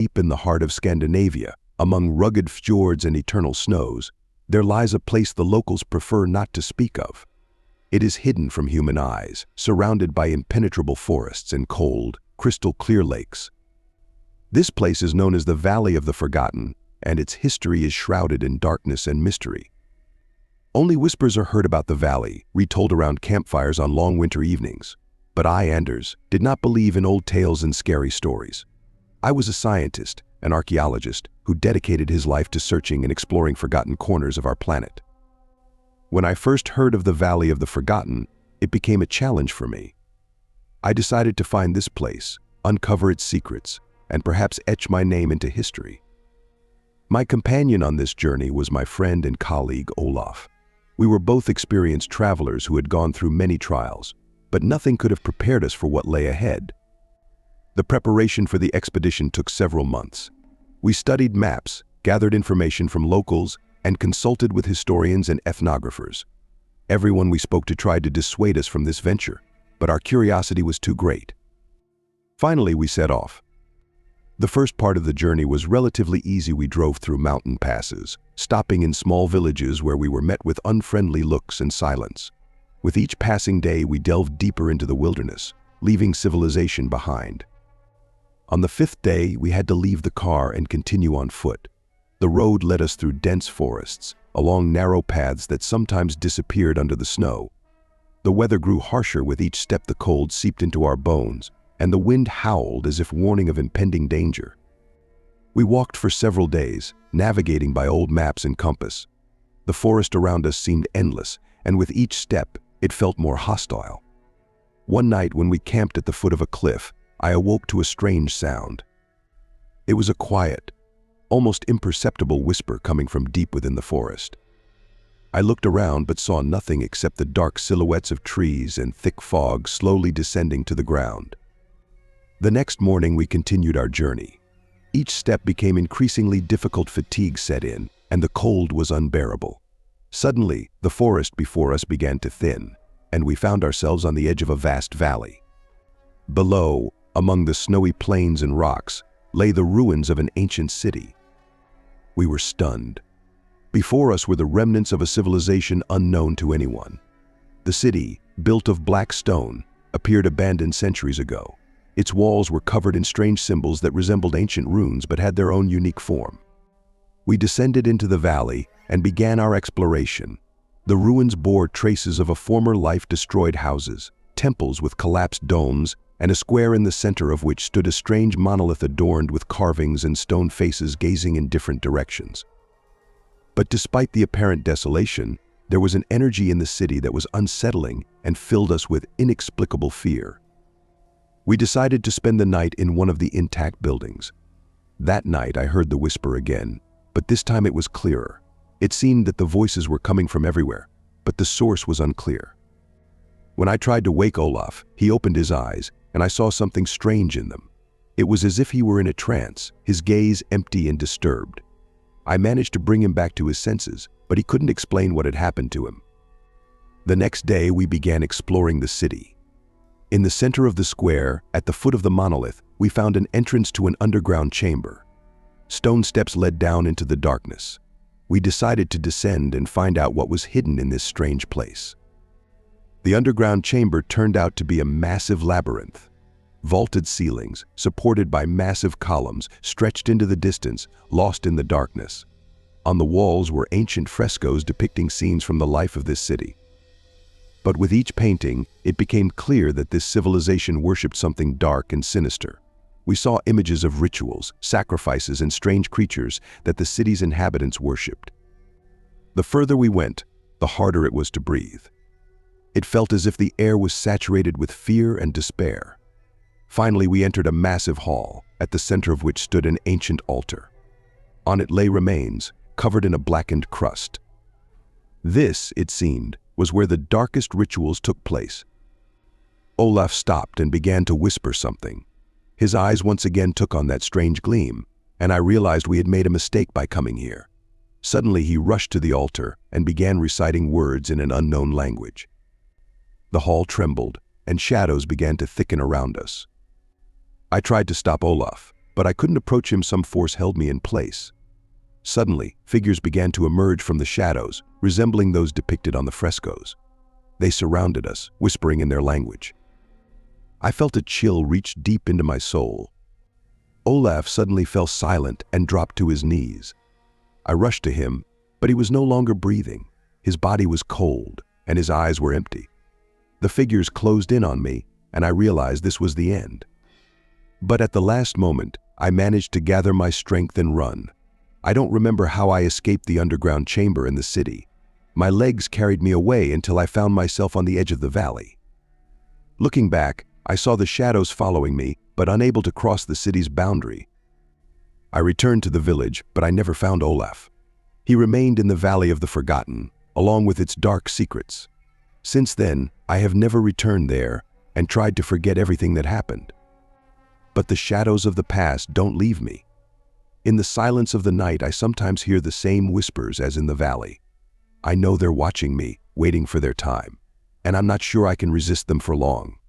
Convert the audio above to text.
Deep in the heart of Scandinavia, among rugged fjords and eternal snows, there lies a place the locals prefer not to speak of. It is hidden from human eyes, surrounded by impenetrable forests and cold, crystal-clear lakes. This place is known as the Valley of the Forgotten, and its history is shrouded in darkness and mystery. Only whispers are heard about the valley, retold around campfires on long winter evenings. But I, Anders, did not believe in old tales and scary stories. I was a scientist, an archaeologist, who dedicated his life to searching and exploring forgotten corners of our planet. When I first heard of the Valley of the Forgotten, it became a challenge for me. I decided to find this place, uncover its secrets, and perhaps etch my name into history. My companion on this journey was my friend and colleague Olaf. We were both experienced travelers who had gone through many trials, but nothing could have prepared us for what lay ahead. The preparation for the expedition took several months. We studied maps, gathered information from locals, and consulted with historians and ethnographers. Everyone we spoke to tried to dissuade us from this venture, but our curiosity was too great. Finally, we set off. The first part of the journey was relatively easy. We drove through mountain passes, stopping in small villages where we were met with unfriendly looks and silence. With each passing day, we delved deeper into the wilderness, leaving civilization behind. On the fifth day, we had to leave the car and continue on foot. The road led us through dense forests, along narrow paths that sometimes disappeared under the snow. The weather grew harsher with each step. The cold seeped into our bones, and the wind howled as if warning of impending danger. We walked for several days, navigating by old maps and compass. The forest around us seemed endless, and with each step, it felt more hostile. One night when we camped at the foot of a cliff, I awoke to a strange sound. It was a quiet, almost imperceptible whisper coming from deep within the forest. I looked around but saw nothing except the dark silhouettes of trees and thick fog slowly descending to the ground. The next morning we continued our journey. Each step became increasingly difficult. Fatigue set in, and the cold was unbearable. Suddenly, the forest before us began to thin, and we found ourselves on the edge of a vast valley. Below, among the snowy plains and rocks, lay the ruins of an ancient city. We were stunned. Before us were the remnants of a civilization unknown to anyone. The city, built of black stone, appeared abandoned centuries ago. Its walls were covered in strange symbols that resembled ancient runes but had their own unique form. We descended into the valley and began our exploration. The ruins bore traces of a former life: destroyed houses, temples with collapsed domes, and a square in the center of which stood a strange monolith adorned with carvings and stone faces gazing in different directions. But despite the apparent desolation, there was an energy in the city that was unsettling and filled us with inexplicable fear. We decided to spend the night in one of the intact buildings. That night I heard the whisper again, but this time it was clearer. It seemed that the voices were coming from everywhere, but the source was unclear. When I tried to wake Olaf, he opened his eyes, and I saw something strange in them. It was as if he were in a trance, his gaze empty and disturbed. I managed to bring him back to his senses, but he couldn't explain what had happened to him. The next day we began exploring the city. In the center of the square, at the foot of the monolith, we found an entrance to an underground chamber. Stone steps led down into the darkness. We decided to descend and find out what was hidden in this strange place. The underground chamber turned out to be a massive labyrinth. Vaulted ceilings, supported by massive columns, stretched into the distance, lost in the darkness. On the walls were ancient frescoes depicting scenes from the life of this city. But with each painting, it became clear that this civilization worshipped something dark and sinister. We saw images of rituals, sacrifices, and strange creatures that the city's inhabitants worshipped. The further we went, the harder it was to breathe. It felt as if the air was saturated with fear and despair. Finally, we entered a massive hall, at the center of which stood an ancient altar. On it lay remains, covered in a blackened crust. This, it seemed, was where the darkest rituals took place. Olaf stopped and began to whisper something. His eyes once again took on that strange gleam, and I realized we had made a mistake by coming here. Suddenly, he rushed to the altar and began reciting words in an unknown language. The hall trembled, and shadows began to thicken around us. I tried to stop Olaf, but I couldn't approach him. Some force held me in place. Suddenly, figures began to emerge from the shadows, resembling those depicted on the frescoes. They surrounded us, whispering in their language. I felt a chill reach deep into my soul. Olaf suddenly fell silent and dropped to his knees. I rushed to him, but he was no longer breathing. His body was cold, and his eyes were empty. The figures closed in on me, and I realized this was the end. But at the last moment, I managed to gather my strength and run. I don't remember how I escaped the underground chamber in the city. My legs carried me away until I found myself on the edge of the valley. Looking back, I saw the shadows following me, but unable to cross the city's boundary. I returned to the village, but I never found Olaf. He remained in the Valley of the Forgotten, along with its dark secrets. Since then, I have never returned there and tried to forget everything that happened. But the shadows of the past don't leave me. In the silence of the night, I sometimes hear the same whispers as in the valley. I know they're watching me, waiting for their time, and I'm not sure I can resist them for long.